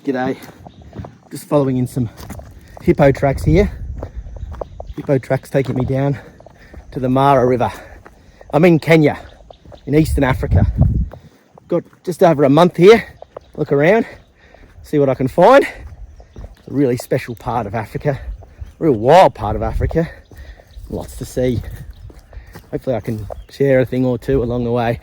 G'day. Just following in some hippo tracks here. Hippo tracks taking me down to the Mara River. I'm in Kenya, in Eastern Africa. Got just over a month here. Look around, see what I can find. It's a really special part of Africa, a real wild part of Africa. Lots to see. Hopefully I can share a thing or two along the way.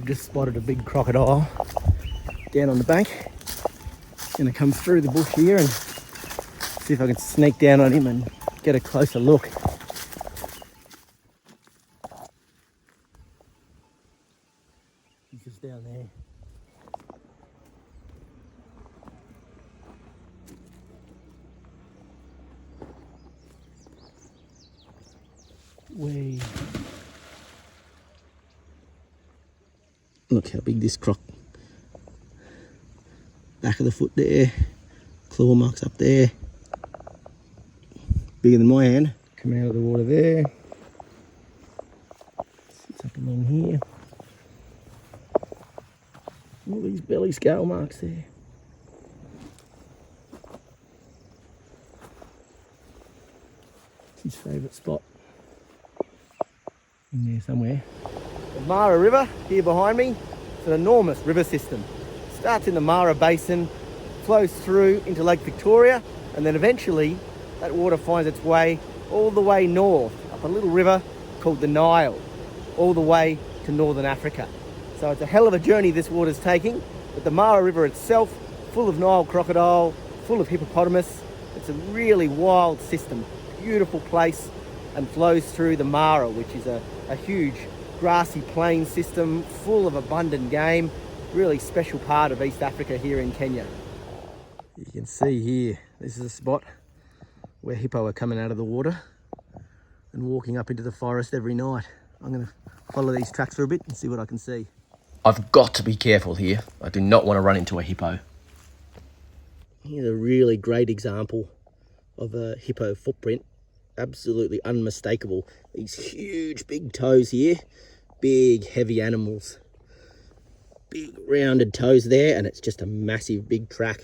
Just spotted a big crocodile down on the bank. Gonna come through the bush here and see if I can sneak down on him and get a closer look. He's just down there. Way. Look how big this croc. Back of the foot there, claw marks up there. Bigger than my hand. Coming out of the water there. Sits up along here. All these belly scale marks there. It's his favourite spot. In there somewhere. The Mara River, here behind me, it's an enormous river system. Starts in the Mara Basin, flows through into Lake Victoria, and then eventually that water finds its way all the way north, up a little river called the Nile, all the way to northern Africa. So it's a hell of a journey this water's taking, but the Mara River itself, full of Nile crocodile, full of hippopotamus, it's a really wild system, beautiful place, and flows through the Mara, which is a huge grassy plain system full of abundant game. Really special part of East Africa here in Kenya. You can see here, this is a spot where hippo are coming out of the water and walking up into the forest every night. I'm going to follow these tracks for a bit and see what I can see. I've got to be careful here. I do not want to run into a hippo. Here's a really great example of a hippo footprint. Absolutely unmistakable. These huge big toes here, big heavy animals, big rounded toes there, and it's just a massive big track.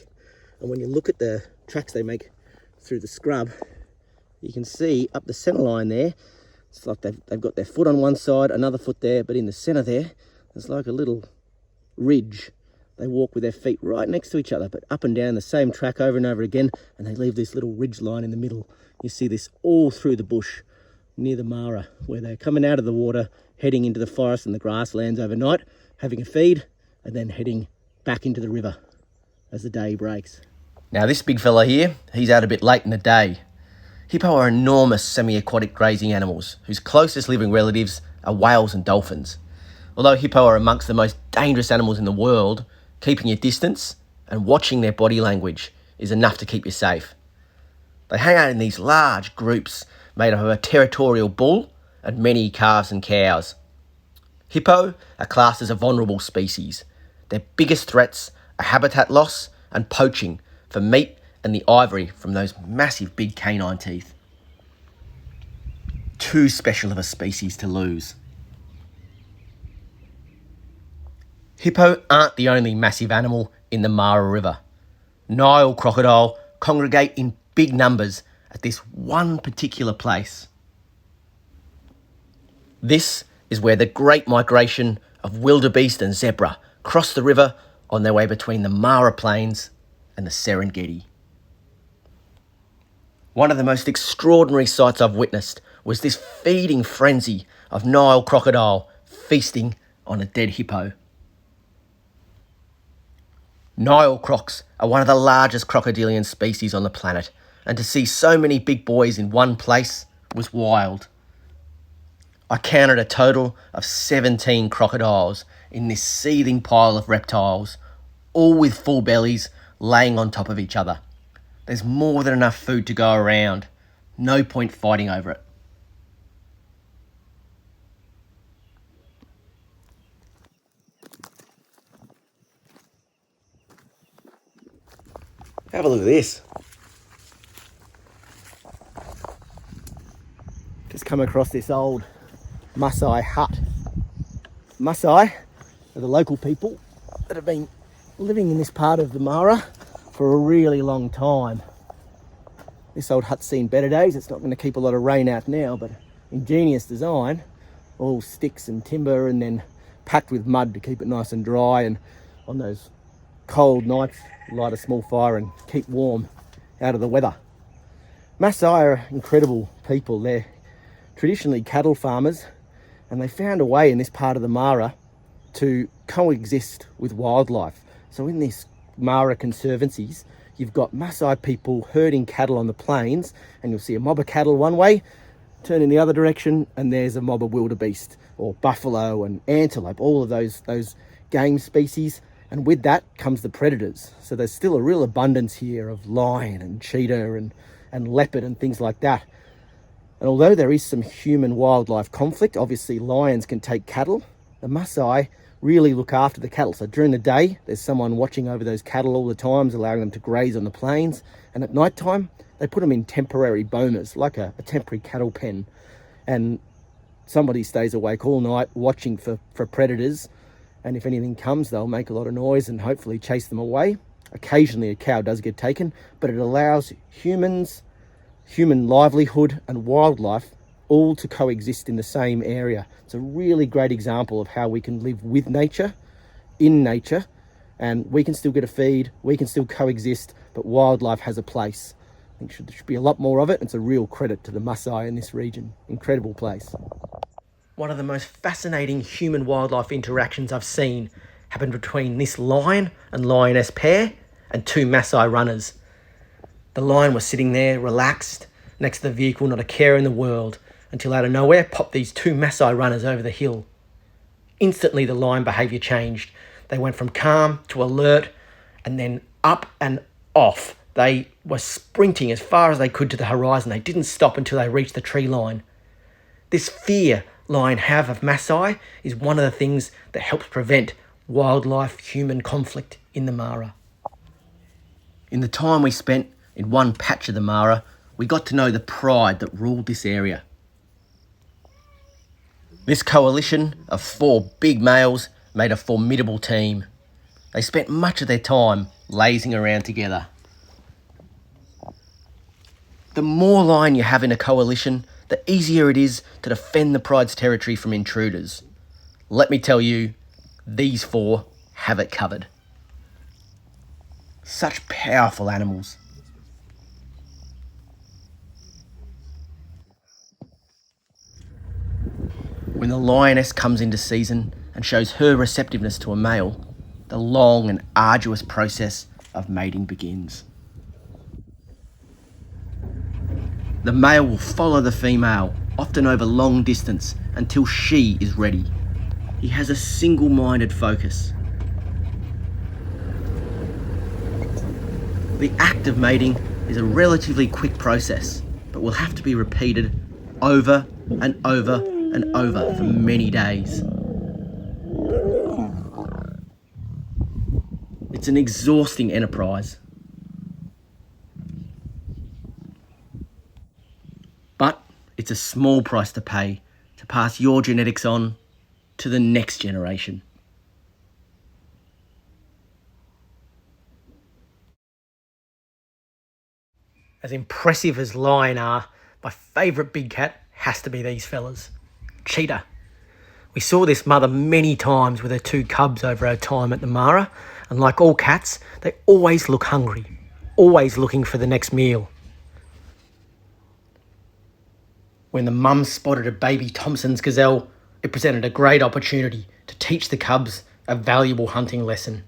And when you look at the tracks they make through the scrub, you can see up the center line there, it's like they've got their foot on one side, another foot there, but in the center there, there's like a little ridge. They walk with their feet right next to each other, but up and down the same track over and over again, and they leave this little ridge line in the middle. You see this all through the bush near the Mara, where they're coming out of the water, heading into the forest and the grasslands overnight, having a feed, and then heading back into the river as the day breaks. Now this big fella here, he's out a bit late in the day. Hippo are enormous semi-aquatic grazing animals whose closest living relatives are whales and dolphins. Although hippo are amongst the most dangerous animals in the world, keeping your distance and watching their body language is enough to keep you safe. They hang out in these large groups made up of a territorial bull and many calves and cows. Hippo are classed as a vulnerable species. Their biggest threats are habitat loss and poaching for meat and the ivory from those massive big canine teeth. Too special of a species to lose. Hippo aren't the only massive animal in the Mara River. Nile crocodile congregate in big numbers at this one particular place. This is where the great migration of wildebeest and zebra cross the river on their way between the Mara Plains and the Serengeti. One of the most extraordinary sights I've witnessed was this feeding frenzy of Nile crocodile feasting on a dead hippo. Nile crocs are one of the largest crocodilian species on the planet, and to see so many big boys in one place was wild. I counted a total of 17 crocodiles in this seething pile of reptiles, all with full bellies laying on top of each other. There's more than enough food to go around. No point fighting over it. Have a look at this. Just come across this old Maasai hut. Maasai are the local people that have been living in this part of the Mara for a really long time. This old hut's seen better days. It's not going to keep a lot of rain out now, but ingenious design. All sticks and timber and then packed with mud to keep it nice and dry, and on those cold nights light a small fire and keep warm out of the weather. Maasai are incredible people. They're traditionally cattle farmers, and they found a way in this part of the Mara to coexist with wildlife. So in this Mara conservancies, you've got Maasai people herding cattle on the plains, and you'll see a mob of cattle one way, turn in the other direction, and there's a mob of wildebeest or buffalo and antelope, all of those game species. And with that comes the predators. So there's still a real abundance here of lion and cheetah and leopard and things like that. And although there is some human wildlife conflict, obviously lions can take cattle, the Maasai really look after the cattle. So during the day, there's someone watching over those cattle all the time, allowing them to graze on the plains. And at night time, they put them in temporary bomas, like a temporary cattle pen. And somebody stays awake all night watching for predators. And if anything comes, they'll make a lot of noise and hopefully chase them away. Occasionally a cow does get taken, but it allows human livelihood and wildlife all to coexist in the same area. It's a really great example of how we can live with nature, in nature, and we can still get a feed, we can still coexist, but wildlife has a place. I think there should be a lot more of it. It's a real credit to the Maasai in this region. Incredible place. One of the most fascinating human-wildlife interactions I've seen happened between this lion and lioness pair and two Maasai runners. The lion was sitting there, relaxed, next to the vehicle, not a care in the world, until out of nowhere popped these two Maasai runners over the hill. Instantly the lion behaviour changed. They went from calm to alert, and then up and off. They were sprinting as far as they could to the horizon. They didn't stop until they reached the tree line. This fear lion have of Maasai is one of the things that helps prevent wildlife-human conflict in the Mara. In the time we spent in one patch of the Mara, we got to know the pride that ruled this area. This coalition of 4 big males made a formidable team. They spent much of their time lazing around together. The more lion you have in a coalition, the easier it is to defend the pride's territory from intruders. Let me tell you, these 4 have it covered. Such powerful animals. When the lioness comes into season and shows her receptiveness to a male, the long and arduous process of mating begins. The male will follow the female, often over long distance, until she is ready. He has a single-minded focus. The act of mating is a relatively quick process, but will have to be repeated over and over and over for many days. It's an exhausting enterprise. But it's a small price to pay to pass your genetics on to the next generation. As impressive as lion are, my favourite big cat has to be these fellas. Cheetah. We saw this mother many times with her 2 cubs over our time at the Mara, and like all cats, they always look hungry, always looking for the next meal. When the mum spotted a baby Thompson's gazelle, it presented a great opportunity to teach the cubs a valuable hunting lesson.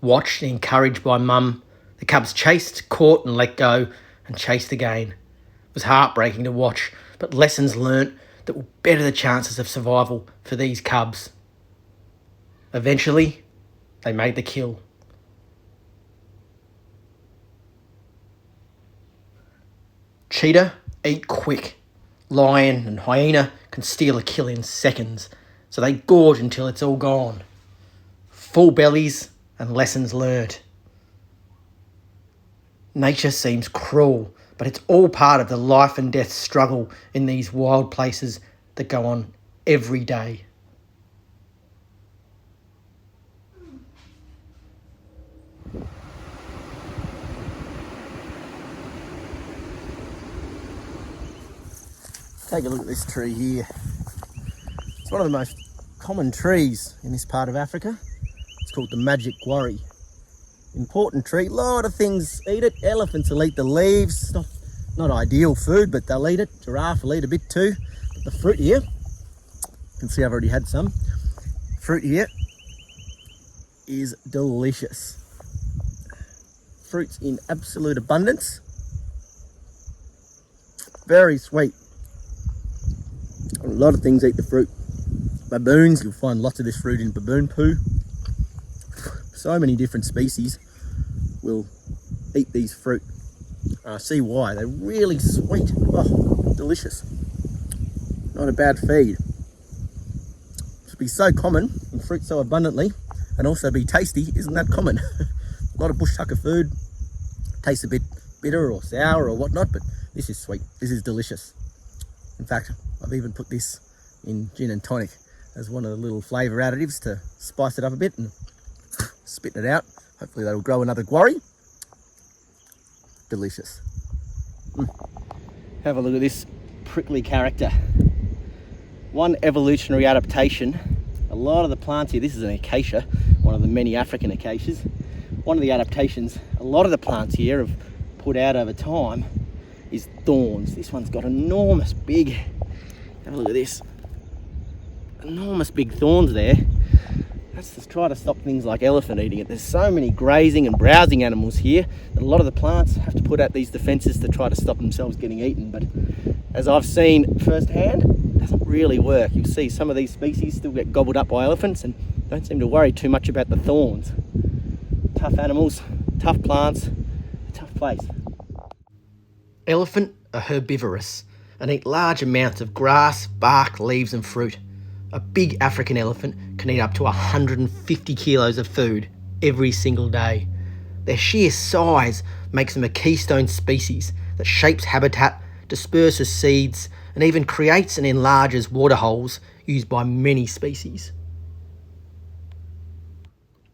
Watched and encouraged by mum, the cubs chased, caught and let go, and chased again. It was heartbreaking to watch, but lessons learnt that will better the chances of survival for these cubs. Eventually, they made the kill. Cheetah eat quick. Lion and hyena can steal a kill in seconds, so they gorge until it's all gone. Full bellies and lessons learnt. Nature seems cruel, but it's all part of the life and death struggle in these wild places that go on every day. Take a look at this tree here. It's one of the most common trees in this part of Africa. It's called the magic quarry. Important tree, a lot of things eat it. Elephants will eat the leaves. Not ideal food, but they'll eat it. Giraffe will eat a bit too. But the fruit here, you can see I've already had some. Fruit here is delicious. Fruit's in absolute abundance. Very sweet. A lot of things eat the fruit. Baboons, you'll find lots of this fruit in baboon poo. So many different species will eat these fruit. I see why. They're really sweet. Oh, delicious. Not a bad feed. To be so common and fruit so abundantly and also be tasty isn't that common. A lot of bush tucker food tastes a bit bitter or sour or whatnot, but this is sweet. This is delicious. In fact, I've even put this in gin and tonic as one of the little flavour additives to spice it up a bit and spitting it out. Hopefully that'll grow another quarry. Delicious. Have a look at this prickly character. One evolutionary adaptation. A lot of the plants here, this is an acacia, one of the many African acacias. One of the adaptations a lot of the plants here have put out over time is thorns. This one's got enormous big, have a look at this, enormous big thorns there. That's to try to stop things like elephant eating it. There's so many grazing and browsing animals here that a lot of the plants have to put out these defences to try to stop themselves getting eaten. But as I've seen firsthand, it doesn't really work. You'll see some of these species still get gobbled up by elephants and don't seem to worry too much about the thorns. Tough animals, tough plants, a tough place. Elephant are herbivorous and eat large amounts of grass, bark, leaves and fruit. A big African elephant can eat up to 150 kilos of food every single day. Their sheer size makes them a keystone species that shapes habitat, disperses seeds, and even creates and enlarges waterholes used by many species.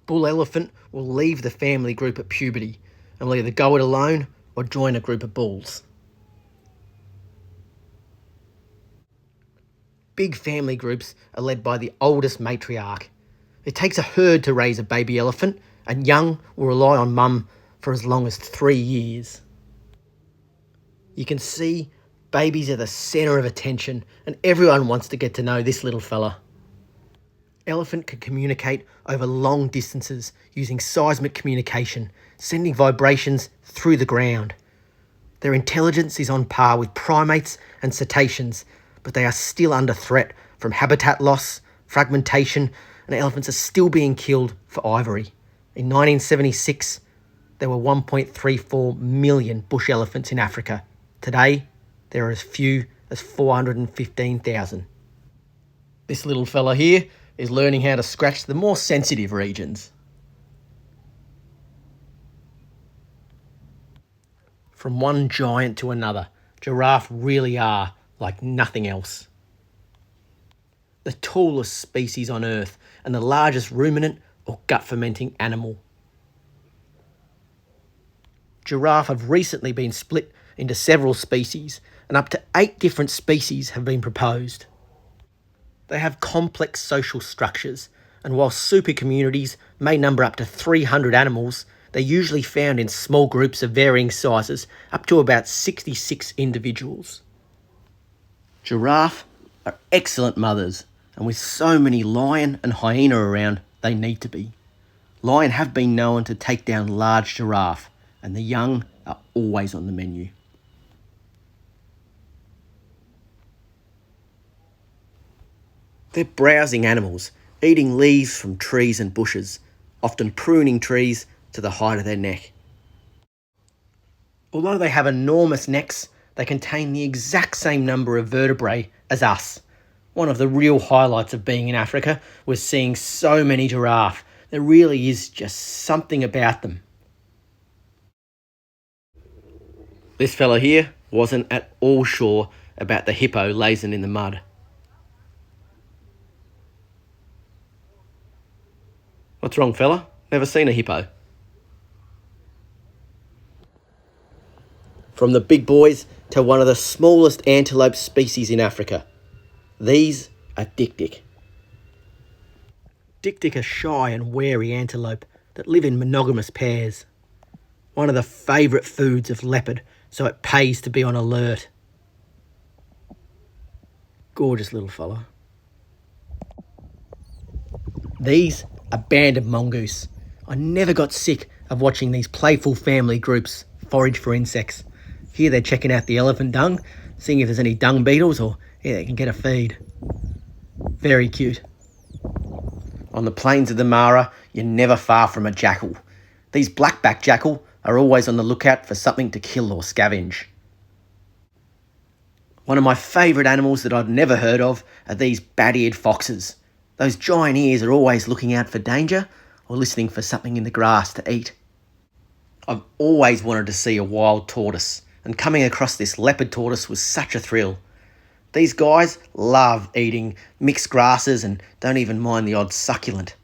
Bull elephant will leave the family group at puberty and will either go it alone or join a group of bulls. Big family groups are led by the oldest matriarch. It takes a herd to raise a baby elephant, and young will rely on mum for as long as 3 years. You can see babies are the centre of attention and everyone wants to get to know this little fella. Elephant can communicate over long distances using seismic communication, sending vibrations through the ground. Their intelligence is on par with primates and cetaceans, but they are still under threat from habitat loss, fragmentation, and elephants are still being killed for ivory. In 1976, there were 1.34 million bush elephants in Africa. Today, there are as few as 415,000. This little fella here is learning how to scratch the more sensitive regions. From one giant to another, giraffe really are like nothing else. The tallest species on Earth and the largest ruminant or gut-fermenting animal. Giraffe have recently been split into several species, and up to 8 different species have been proposed. They have complex social structures, and while super communities may number up to 300 animals, they're usually found in small groups of varying sizes, up to about 66 individuals. Giraffe are excellent mothers, and with so many lion and hyena around, they need to be. Lion have been known to take down large giraffe, and the young are always on the menu. They're browsing animals, eating leaves from trees and bushes, often pruning trees to the height of their neck. Although they have enormous necks, they contain the exact same number of vertebrae as us. One of the real highlights of being in Africa was seeing so many giraffe. There really is just something about them. This fella here wasn't at all sure about the hippo lazing in the mud. What's wrong, fella? Never seen a hippo? From the big boys to one of the smallest antelope species in Africa. These are dik-dik. Dik-dik are shy and wary antelope that live in monogamous pairs. One of the favourite foods of leopard, so it pays to be on alert. Gorgeous little fella. These are banded mongoose. I never got sick of watching these playful family groups forage for insects. Here they're checking out the elephant dung, seeing if there's any dung beetles or they can get a feed. Very cute. On the plains of the Mara, you're never far from a jackal. These black-backed jackal are always on the lookout for something to kill or scavenge. One of my favourite animals that I'd never heard of are these bat-eared foxes. Those giant ears are always looking out for danger or listening for something in the grass to eat. I've always wanted to see a wild tortoise, and coming across this leopard tortoise was such a thrill. These guys love eating mixed grasses and don't even mind the odd succulent.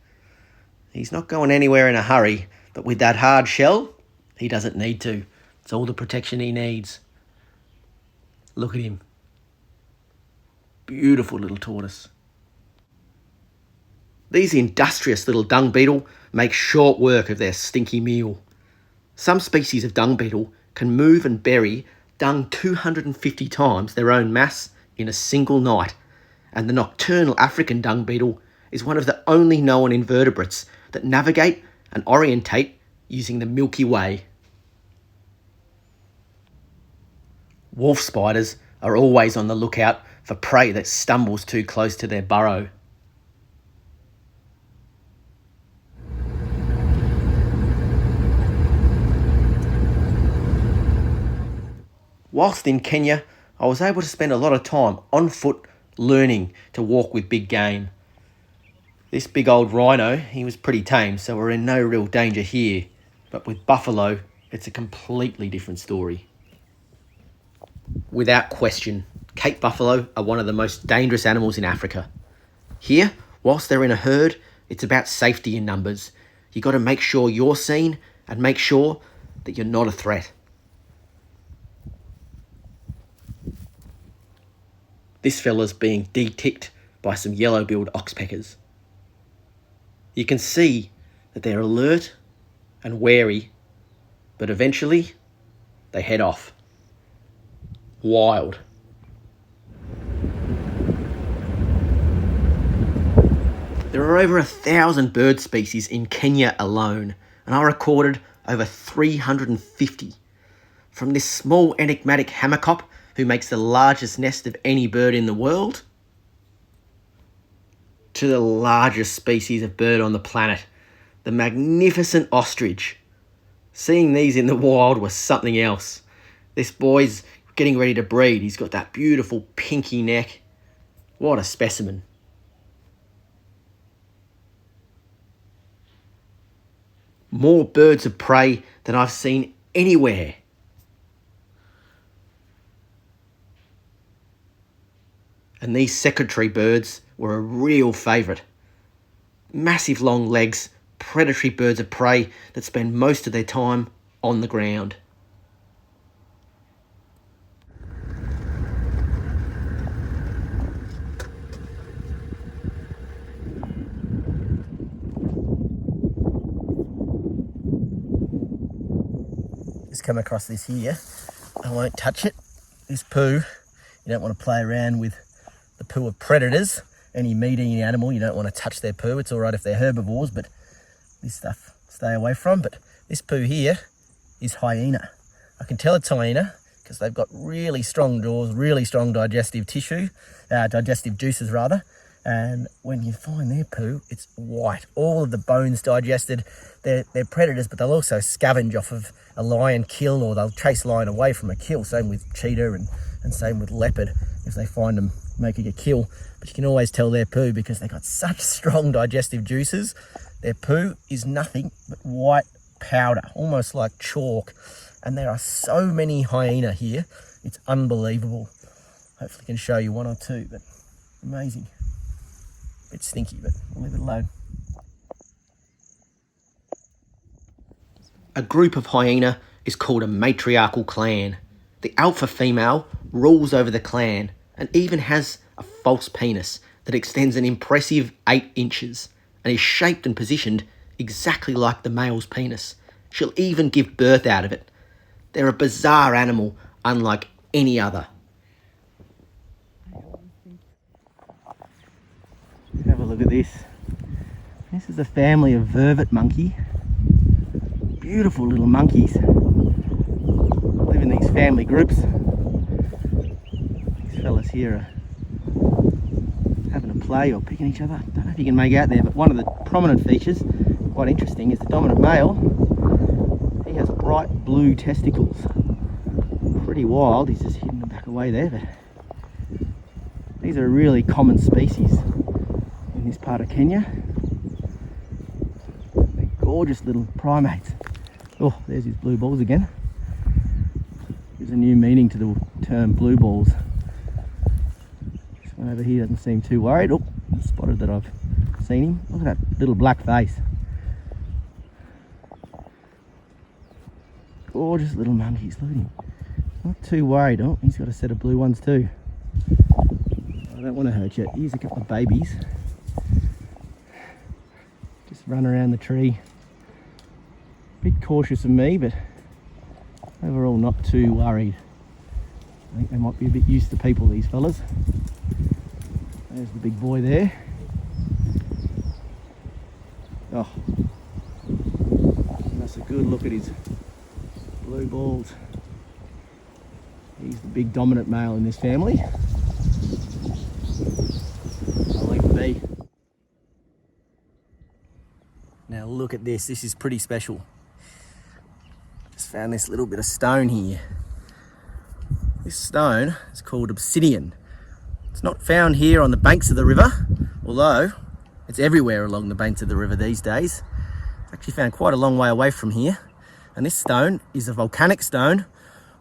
He's not going anywhere in a hurry, but with that hard shell, he doesn't need to. It's all the protection he needs. Look at him. Beautiful little tortoise. These industrious little dung beetle make short work of their stinky meal. Some species of dung beetle can move and bury dung 250 times their own mass in a single night, and the nocturnal African dung beetle is one of the only known invertebrates that navigate and orientate using the Milky Way. Wolf spiders are always on the lookout for prey that stumbles too close to their burrow. Whilst in Kenya, I was able to spend a lot of time on foot learning to walk with big game. This big old rhino, he was pretty tame, so we're in no real danger here. But with buffalo, it's a completely different story. Without question, Cape buffalo are one of the most dangerous animals in Africa. Here, whilst they're in a herd, it's about safety in numbers. You got to make sure you're seen and make sure that you're not a threat. This fella's being de-ticked by some yellow-billed oxpeckers. You can see that they're alert and wary, but eventually they head off. Wild. There are over 1,000 bird species in Kenya alone, and I recorded over 350. From this small enigmatic hammerkop, who makes the largest nest of any bird in the world, to the largest species of bird on the planet, the magnificent ostrich. Seeing these in the wild was something else. This boy's getting ready to breed. He's got that beautiful pinky neck. What a specimen. More birds of prey than I've seen anywhere. And these secretary birds were a real favourite. Massive long legs, predatory birds of prey that spend most of their time on the ground. Just come across this here. I won't touch it. This poo, you don't want to play around with the poo of predators. Any meat-eating animal, you don't want to touch their poo. It's all right if they're herbivores, but this stuff, stay away from. But this poo here is hyena. I can tell it's hyena because they've got really strong jaws, really strong digestive juices rather. And when you find their poo, it's white. All of the bones digested. They're predators, but they'll also scavenge off of a lion kill, or they'll chase lion away from a kill. Same with cheetah and same with leopard if they find them making a kill. But you can always tell their poo because they've got such strong digestive juices. Their poo is nothing but white powder, almost like chalk. And there are so many hyena here. It's unbelievable. Hopefully I can show you one or two, but amazing. Bit stinky, but we'll leave it alone. A group of hyena is called a matriarchal clan. The alpha female rules over the clan and even has a false penis that extends an impressive 8 inches and is shaped and positioned exactly like the male's penis. She'll even give birth out of it. They're a bizarre animal unlike any other. Have a look at this. This is a family of Vervet Monkey. Beautiful little monkeys. Live in these family groups. These fellas here are having a play or picking each other. Don't know if you can make out there, but one of the prominent features, quite interesting, is the dominant male. He has bright blue testicles. Pretty wild. He's just hidden them back away there, but these are a really common species in this part of Kenya. They're gorgeous little primates. Oh, there's his blue balls again. There's a new meaning to the term blue balls. This one over here doesn't seem too worried. Oh, I spotted that I've seen him. Look at that little black face. Gorgeous little monkeys, look at him. Not too worried. Oh, he's got a set of blue ones too. I don't want to hurt you. Here's a couple of babies. Just run around the tree. Bit cautious of me, but overall not too worried. I think they might be a bit used to people, these fellas. There's the big boy there. Oh, that's a good look at his blue balls. He's the big dominant male in this family. I'll leave him be. Now look at this. This is pretty special. Just found this little bit of stone here. This stone is called Obsidian. It's not found here on the banks of the river, although it's everywhere along the banks of the river these days. It's actually found quite a long way away from here. And this stone is a volcanic stone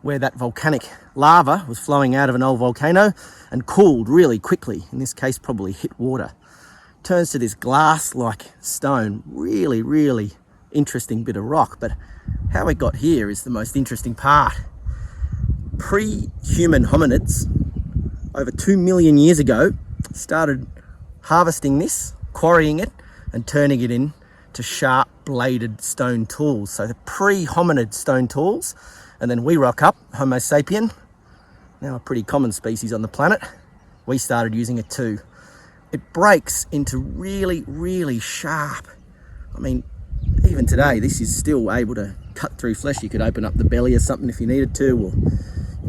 where that volcanic lava was flowing out of an old volcano and cooled really quickly. In this case, probably hit water. Turns to this glass-like stone. Really, really interesting bit of rock. But how it got here is the most interesting part. Pre-human hominids, over 2 million years ago, started harvesting this, quarrying it, and turning it into sharp bladed stone tools. So the pre-hominid stone tools. And then we rock up, Homo sapien, now a pretty common species on the planet. We started using it too. It breaks into really, really sharp. I mean, even today, this is still able to cut through flesh. You could open up the belly or something if you needed to, or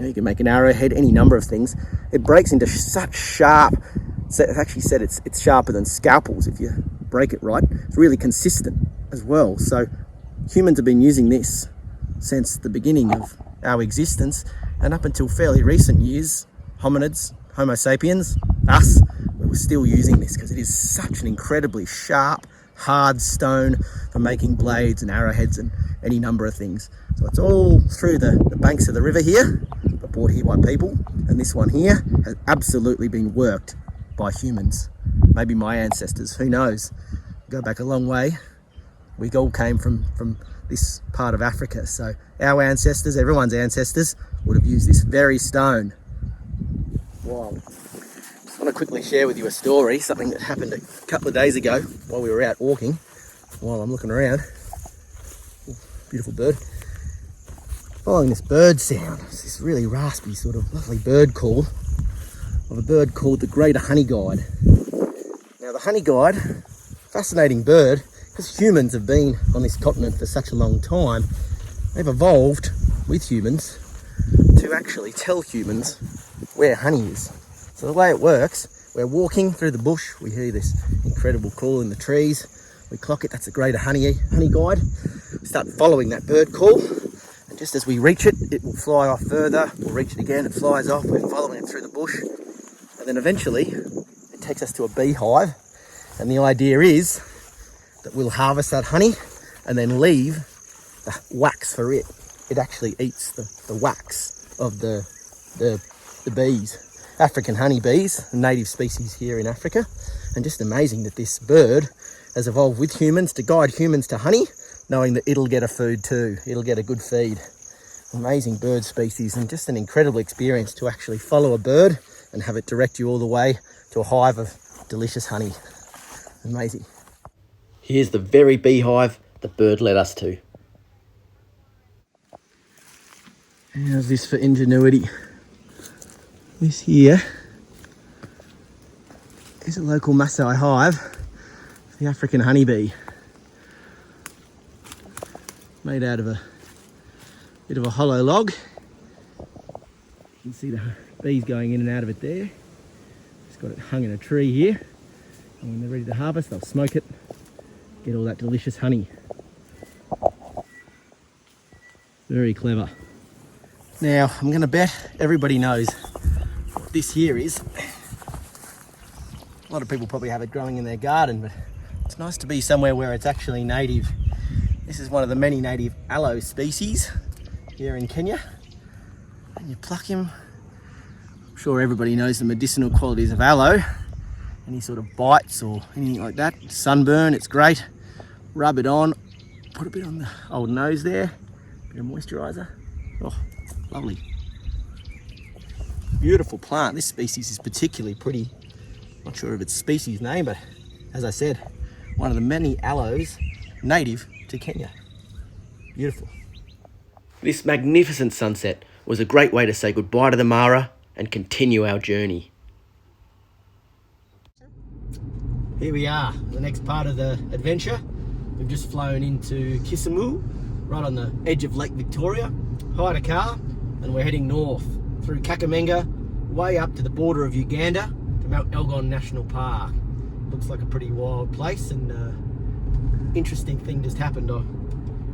you can make an arrowhead, any number of things. It breaks into such sharp, it's actually said it's sharper than scalpels if you break it right. It's really consistent as well. So humans have been using this since the beginning of our existence, and up until fairly recent years, hominids, Homo sapiens, us, we were still using this because it is such an incredibly sharp, hard stone for making blades and arrowheads and any number of things. So it's all through the banks of the river here, but brought here by people, and this one here has absolutely been worked by humans. Maybe my ancestors, who knows? Go back a long way. We all came from this part of Africa, so our ancestors, everyone's ancestors, would have used this very stone. Wow. Just want to quickly share with you a story, something that happened a couple of days ago while we were out walking, while I'm looking around. Ooh, beautiful bird. Following this bird sound, it's this really raspy sort of lovely bird call of a bird called the greater honey guide. Now the honey guide, fascinating bird, because humans have been on this continent for such a long time, they've evolved with humans to actually tell humans where honey is. So the way it works, We're walking through the bush. We hear this incredible call in the trees. We clock it. That's a greater honey guide. Start following that bird call. And just as we reach it, it will fly off further. We'll reach it again. It flies off. We're following it through the bush. And then eventually it takes us to a beehive. And the idea is that we'll harvest that honey and then leave the wax for it. It actually eats the wax of the bees. African honeybees, a native species here in Africa. And just amazing that this bird has evolved with humans to guide humans to honey, knowing that it'll get a food too. It'll get a good feed. Amazing bird species, and just an incredible experience to actually follow a bird and have it direct you all the way to a hive of delicious honey. Amazing. Here's the very beehive the bird led us to. How's this for ingenuity? This here is a local Maasai hive, the African honeybee. Made out of a bit of a hollow log. You can see the bees going in and out of it there. Just got it hung in a tree here. And when they're ready to harvest, they'll smoke it, get all that delicious honey. Very clever. Now, I'm going to bet everybody knows what this here is. A lot of people probably have it growing in their garden, but it's nice to be somewhere where it's actually native. This is one of the many native aloe species here in Kenya. And you pluck him. I'm sure everybody knows the medicinal qualities of aloe. Any sort of bites or anything like that. Sunburn, it's great. Rub it on. Put a bit on the old nose there. Bit of moisturiser. Oh, lovely. Beautiful plant. This species is particularly pretty. Not sure of its species name, but as I said, one of the many aloes native to Kenya. Beautiful. This magnificent sunset was a great way to say goodbye to the Mara and continue our journey. Here we are, the next part of the adventure. We've just flown into Kisumu, right on the edge of Lake Victoria, hired a car, and we're heading north through Kakamega, way up to the border of Uganda, to Mount Elgon National Park. Looks like a pretty wild place, and interesting thing just happened. I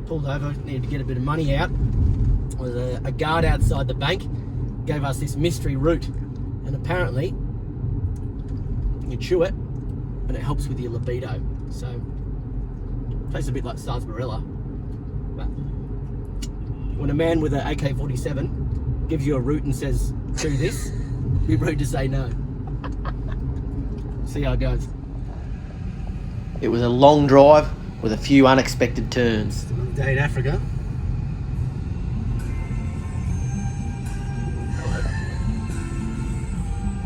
pulled over, needed to get a bit of money out. There was a guard outside the bank, gave us this mystery route, and apparently you chew it and it helps with your libido. So tastes a bit like sarsaparilla, but when a man with an AK-47 gives you a route and says chew this, be rude to say no. See how it goes. It was a long drive with a few unexpected turns. Day in Africa.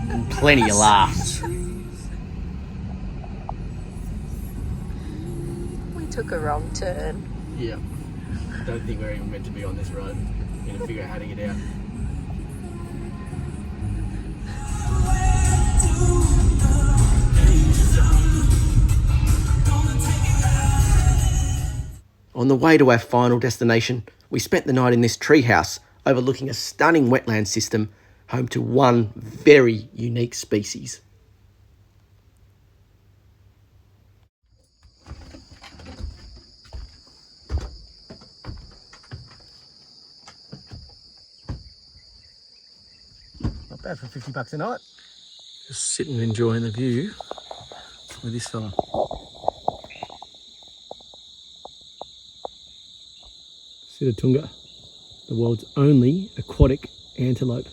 And plenty of laughs. We took a wrong turn. Yeah. Don't think we're even meant to be on this road. Need to figure out how to get out. On the way to our final destination, we spent the night in this treehouse overlooking a stunning wetland system home to one very unique species. Not bad for $50 a night. Just sitting and enjoying the view with this fella. Siratunga, the world's only aquatic antelope.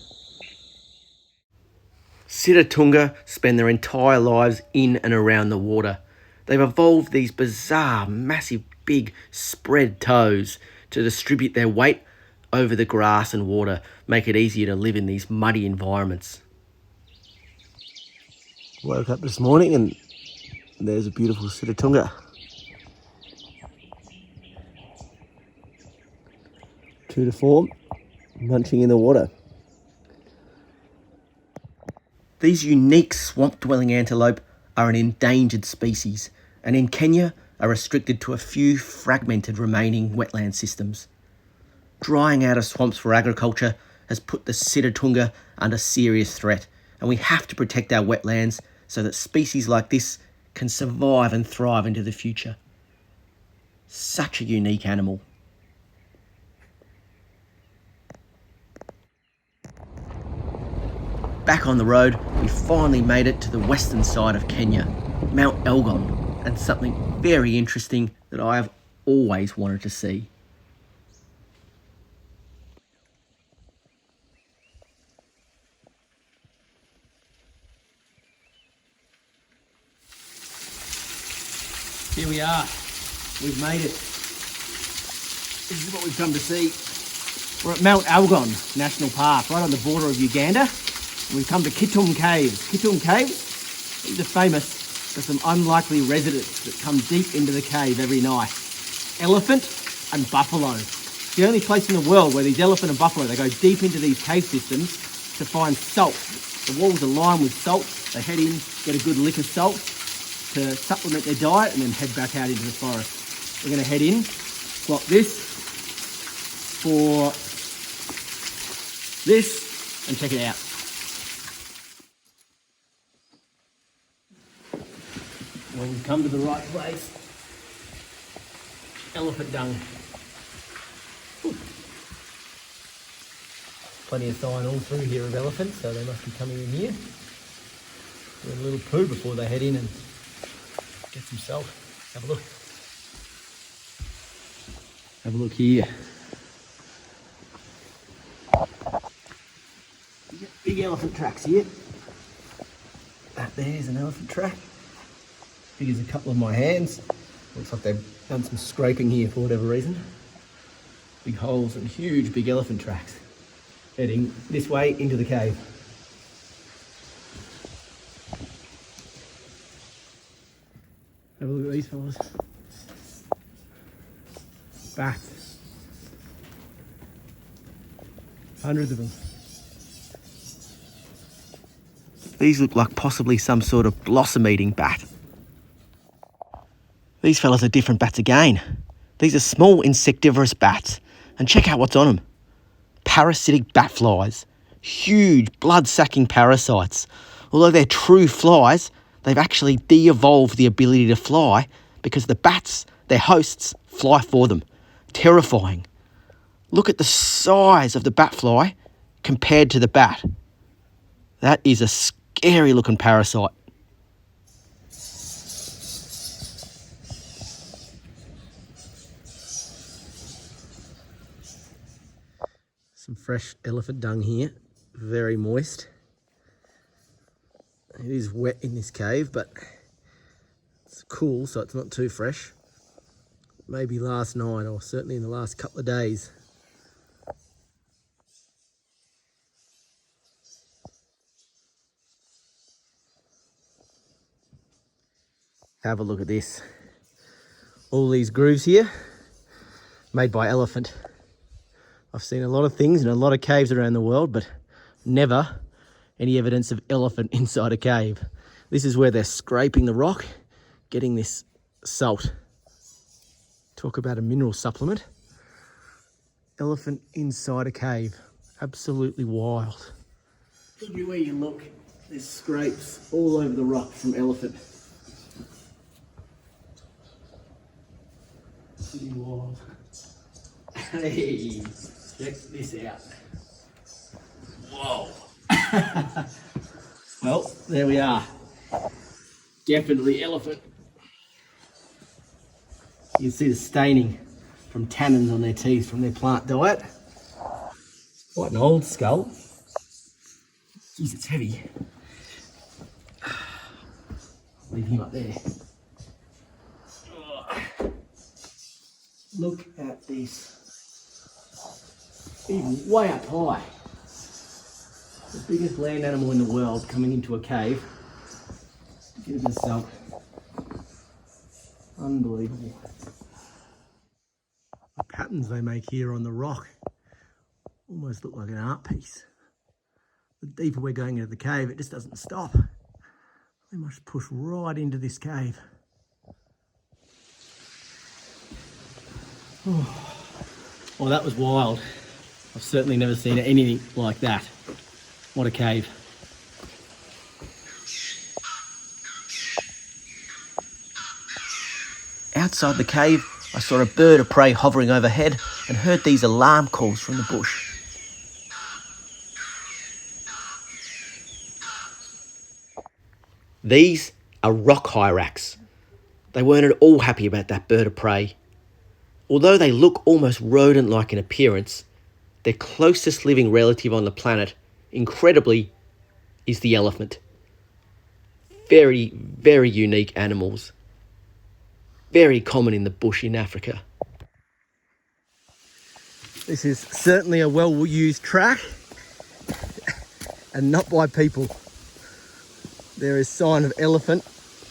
Siratunga spend their entire lives in and around the water. They've evolved these bizarre, massive, big, spread toes to distribute their weight over the grass and water, make it easier to live in these muddy environments. Woke up this morning and there's a beautiful Siratunga. True to form, munching in the water. These unique swamp-dwelling antelope are an endangered species, and in Kenya are restricted to a few fragmented remaining wetland systems. Drying out of swamps for agriculture has put the Siratunga under serious threat, and we have to protect our wetlands so that species like this can survive and thrive into the future. Such a unique animal. Back on the road, we finally made it to the western side of Kenya, Mount Elgon, and something very interesting that I have always wanted to see. Here we are. We've made it. This is what we've come to see. We're at Mount Elgon National Park, right on the border of Uganda. And we've come to Kittum Caves. Kittum Caves, these are famous for some unlikely residents that come deep into the cave every night. Elephant and buffalo. It's the only place in the world where these elephant and buffalo, they go deep into these cave systems to find salt. The walls are lined with salt. They head in, get a good lick of salt to supplement their diet, and then head back out into the forest. We're going to head in, swap this for this, and check it out. Well, we've come to the right place. Elephant dung. Ooh. Plenty of sign all through here of elephants, so they must be coming in here. Doing a little poo before they head in and get some salt. Have a look. Have a look here. You get big elephant tracks here. That there's an elephant track. Big as a couple of my hands. Looks like they've done some scraping here for whatever reason. Big holes and huge big elephant tracks heading this way into the cave. Have a look at these fellas. Bats. Hundreds of them. These look like possibly some sort of blossom-eating bat. These fellas are different bats again. These are small insectivorous bats. And check out what's on them. Parasitic bat flies. Huge blood-sucking parasites. Although they're true flies, they've actually de-evolved the ability to fly because the bats, their hosts, fly for them. Terrifying. Look at the size of the bat fly compared to the bat. That is a scary looking parasite. Some fresh elephant dung here, very moist. It is wet in this cave, but it's cool, so it's not too fresh. Maybe last night, or certainly in the last couple of days. Have a look at this. All these grooves here, made by elephant. I've seen a lot of things in a lot of caves around the world, but never any evidence of elephant inside a cave. This is where they're scraping the rock, getting this salt. Talk about a mineral supplement. Elephant inside a cave. Absolutely wild. Everywhere you look, there's scrapes all over the rock from elephant. Pretty wild. Hey, check this out. Whoa. Well, there we are. Definitely elephant. You can see the staining from tannins on their teeth from their plant diet. Quite an old skull. Jeez, it's heavy. Leave him up there. Look at this. Even way up high. The biggest land animal in the world coming into a cave. Give it a salt. Unbelievable. The patterns they make here on the rock almost look like an art piece. The deeper we're going into the cave, it just doesn't stop. We must push right into this cave. Oh. Well, that was wild. I've certainly never seen anything like that. What a cave. Outside the cave, I saw a bird of prey hovering overhead and heard these alarm calls from the bush. These are rock hyrax. They weren't at all happy about that bird of prey. Although they look almost rodent-like in appearance, their closest living relative on the planet, incredibly, is the elephant. Very, very unique animals. Very common in the bush in Africa. This is certainly a well-used track and not by people. There is sign of elephant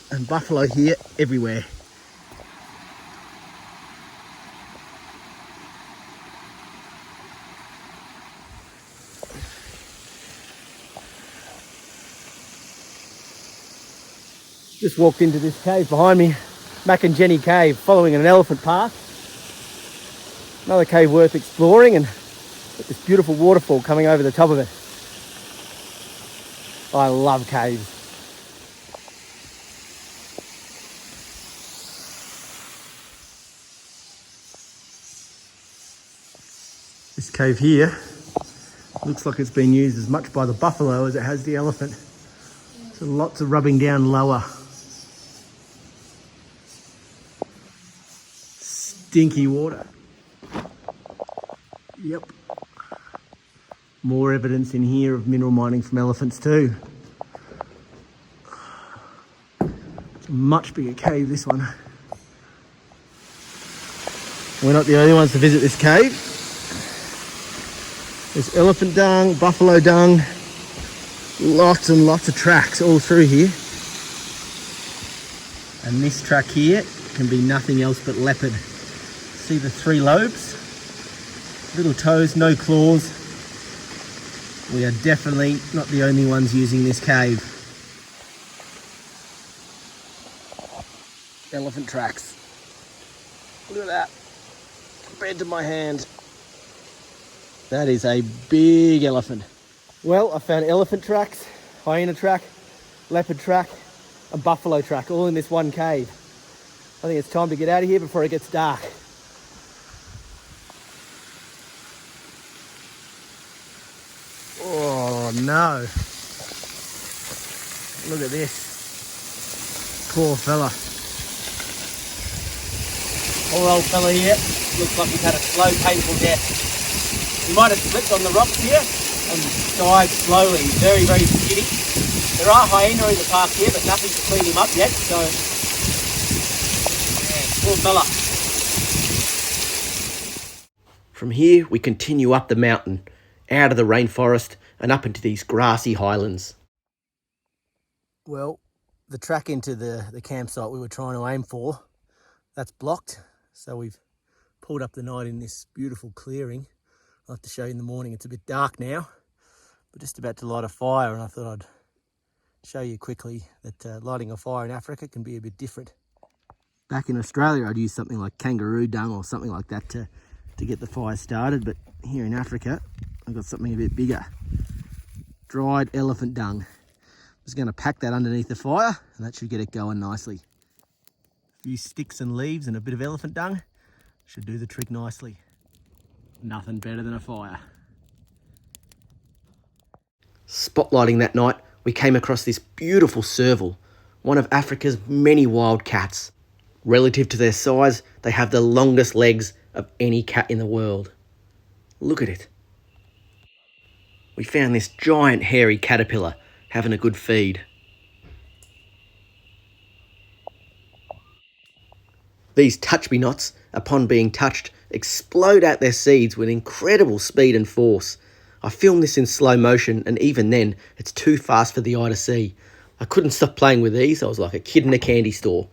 and buffalo here everywhere. Just walked into this cave behind me, Mac and Jenny Cave, following an elephant path. Another cave worth exploring, and got this beautiful waterfall coming over the top of it. I love caves. This cave here looks like it's been used as much by the buffalo as it has the elephant. So lots of rubbing down lower. Stinky water. Yep. More evidence in here of mineral mining from elephants too. It's a much bigger cave, this one. We're not the only ones to visit this cave. There's elephant dung, buffalo dung, lots and lots of tracks all through here. And this track here can be nothing else but leopard. See the three lobes? Little toes, no claws. We are definitely not the only ones using this cave. Elephant tracks. Look at that. Compared to my hand. That is a big elephant. Well, I found elephant tracks, hyena track, leopard track, and buffalo track, all in this one cave. I think it's time to get out of here before it gets dark. Oh no. Look at this. Poor fella. Poor old fella here. Looks like he's had a slow, painful death. He might have slipped on the rocks here and died slowly. Very, very skinny. There are hyena in the park here, but nothing to clean him up yet, so yeah, poor fella. From here, we continue up the mountain, out of the rainforest and up into these grassy highlands. Well, the track into the campsite we were trying to aim for, that's blocked. So we've pulled up the night in this beautiful clearing. I'll have to show you in the morning. It's a bit dark now, but just about to light a fire, and I thought I'd show you quickly that lighting a fire in Africa can be a bit different. Back in Australia, I'd use something like kangaroo dung or something like that to get the fire started, but here in Africa, I've got something a bit bigger. Dried elephant dung. I'm just going to pack that underneath the fire, and that should get it going nicely. A few sticks and leaves and a bit of elephant dung should do the trick nicely. Nothing better than a fire. Spotlighting that night, we came across this beautiful serval, one of Africa's many wild cats. Relative to their size, they have the longest legs of any cat in the world. Look at it. We found this giant hairy caterpillar having a good feed. These touch-me-nots, upon being touched, explode out their seeds with incredible speed and force. I filmed this in slow motion, and even then, it's too fast for the eye to see. I couldn't stop playing with these. I was like a kid in a candy store.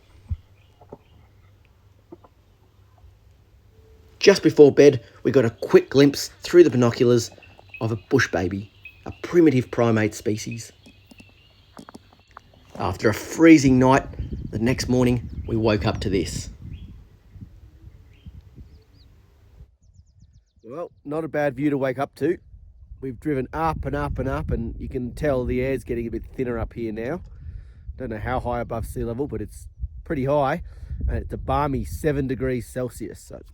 Just before bed, we got a quick glimpse through the binoculars of a bush baby, a primitive primate species. After a freezing night, the next morning, we woke up to this. Well, not a bad view to wake up to. We've driven up and up and up, and you can tell the air's getting a bit thinner up here now. Don't know how high above sea level, but it's pretty high, and it's a balmy 7 degrees Celsius. So it's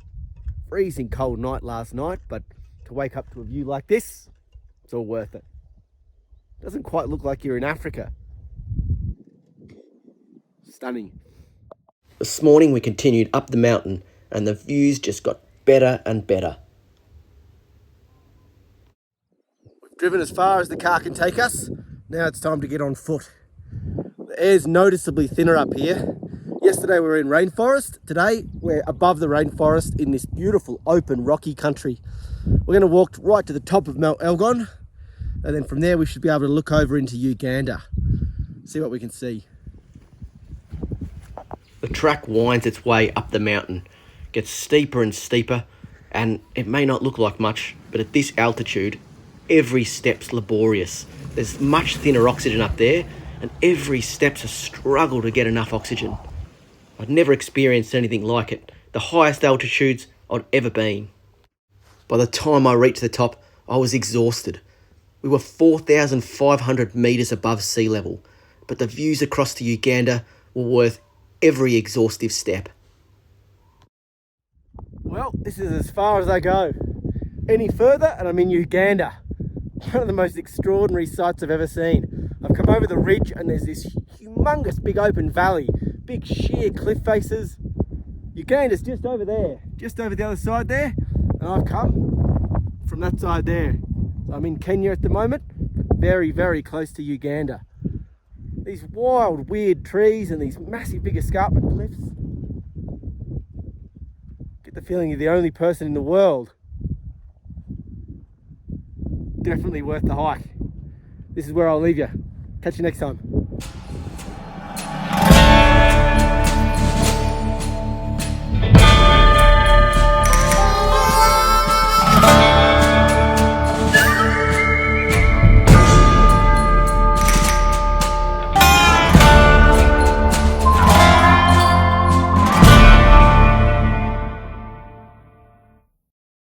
freezing cold night last night, but to wake up to a view like this, it's all worth it. Doesn't quite look like you're in Africa. Stunning. This morning we continued up the mountain and the views just got better and better. We've driven as far as the car can take us. Now it's time to get on foot. The air's noticeably thinner up here. Yesterday we were in rainforest. Today we're above the rainforest in this beautiful open rocky country. We're going to walk right to the top of Mount Elgon, and then from there we should be able to look over into Uganda. See what we can see. The track winds its way up the mountain, gets steeper and steeper, and it may not look like much, but at this altitude, every step's laborious. There's much thinner oxygen up there, and every step's a struggle to get enough oxygen. I'd never experienced anything like it, the highest altitudes I'd ever been. By the time I reached the top, I was exhausted. We were 4,500 metres above sea level, but the views across to Uganda were worth every exhaustive step. Well, this is as far as I go. Any further and I'm in Uganda. One of the most extraordinary sights I've ever seen. I've come over the ridge and there's this humongous big open valley, big sheer cliff faces. Uganda's just over there, just over the other side there, and I've come from that side there. So I'm in Kenya at the moment, but very, very close to Uganda. These wild, weird trees and these massive big escarpment cliffs. Get the feeling you're the only person in the world. Definitely worth the hike. This is where I'll leave you. Catch you next time.